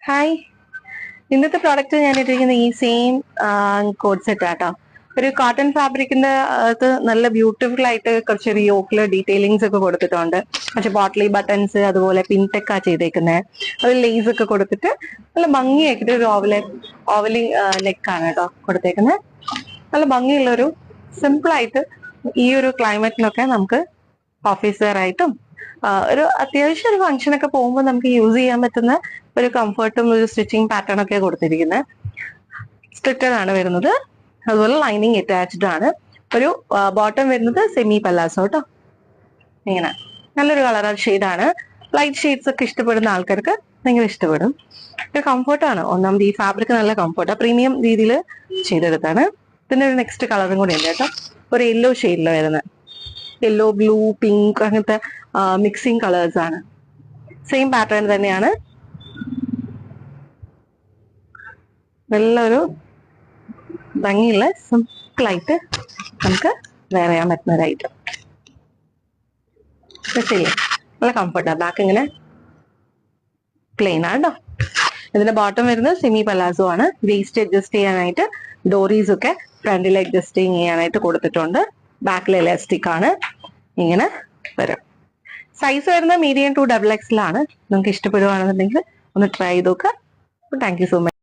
Hi, ഇന്നത്തെ product ഞാൻ ഇട്ടിരിക്കുന്ന ഈ സെയിം കോഡ് സെറ്റ് ആട്ടോ. ഒരു കോട്ടൺ ഫാബ്രിക്കിന്റെ അകത്ത് നല്ല ബ്യൂട്ടിഫുൾ ആയിട്ട് കുറച്ചൊരു യോക്കില് ഡീറ്റെയിലിങ്സ് ഒക്കെ കൊടുത്തിട്ടുണ്ട്. പക്ഷെ ബോട്ടിലി ബട്ടൺസ് അതുപോലെ പിൻടെക്കാ ചെയ്തേക്കുന്നത്. അത് ലേസ് ഒക്കെ കൊടുത്തിട്ട് നല്ല ഭംഗിയാക്കിട്ട് ഒരു ഓവലിംഗ് നെക്കാണ് കേട്ടോ കൊടുത്തേക്കുന്നത്. നല്ല ഭംഗിയുള്ളൊരു സിമ്പിൾ ആയിട്ട് ഈ ഒരു ക്ലൈമറ്റിനൊക്കെ നമുക്ക് ഓഫീസ് വെയർ ആയിട്ടും ഒരു അത്യാവശ്യം ഒരു ഫംഗ്ഷനൊക്കെ പോകുമ്പോൾ നമുക്ക് യൂസ് ചെയ്യാൻ പറ്റുന്ന ഒരു കംഫർട്ടും ഒരു സ്റ്റിച്ചിങ് പാറ്റേൺ ഒക്കെ കൊടുത്തിരിക്കുന്നത്. സ്ട്രിക്റ്റഡ് ആണ് വരുന്നത്. അതുപോലെ ലൈനിങ് അറ്റാച്ച്ഡ് ആണ്. ഒരു ബോട്ടം വരുന്നത് സെമി പല്ലാസോ കേട്ടോ. ഇങ്ങനെ നല്ലൊരു കളർ ഷെയ്ഡാണ്. ലൈറ്റ് ഷെയ്ഡ്സ് ഒക്കെ ഇഷ്ടപ്പെടുന്ന ആൾക്കാർക്ക് ഭയങ്കര ഇഷ്ടപ്പെടും. ഒരു കംഫർട്ടാണ്. ഒന്നാമത് ഈ ഫാബ്രിക് നല്ല കംഫർട്ടാണ്. പ്രീമിയം രീതിയിൽ ചെയ്തെടുത്താണ്. പിന്നെ ഒരു നെക്സ്റ്റ് കളറും കൂടി ഉണ്ട് കേട്ടോ. ഒരു യെല്ലോ ഷെയ്ഡിൽ വരുന്നത്. യെല്ലോ, ബ്ലൂ, പിങ്ക് അങ്ങനത്തെ മിക്സിങ് കളേഴ്സ് ആണ്. സെയിം പാറ്റേൺ തന്നെയാണ്. നല്ലൊരു ഭംഗിയുള്ള സിമ്പിളായിട്ട് നമുക്ക് വെയർ ചെയ്യാൻ പറ്റുന്ന ഒരു ഐറ്റം. ശരി, നല്ല കംഫർട്ടാണ്. ബാക്ക് ഇങ്ങനെ പ്ലെയിൻ ആണ് കേട്ടോ. ഇതിന്റെ ബോട്ടം വരുന്നത് സെമി പലാസോ ആണ്. വേസ്റ്റ് അഡ്ജസ്റ്റ് ചെയ്യാനായിട്ട് ഡോറീസ് ഒക്കെ ഫ്രണ്ടിൽ അഡ്ജസ്റ്റ് ചെയ്യാനായിട്ട് കൊടുത്തിട്ടുണ്ട്. ബാക്കിൽ എലാസ്റ്റിക് ആണ്. ഇങ്ങനെ വരും. സൈസ് വരുന്നത് മീഡിയം ടു XXL ആണ്. നിങ്ങൾക്ക് ഇഷ്ടപ്പെടുകയാണെന്നുണ്ടെങ്കിൽ ഒന്ന് ട്രൈ ചെയ്ത് നോക്കുക. Thank you so much.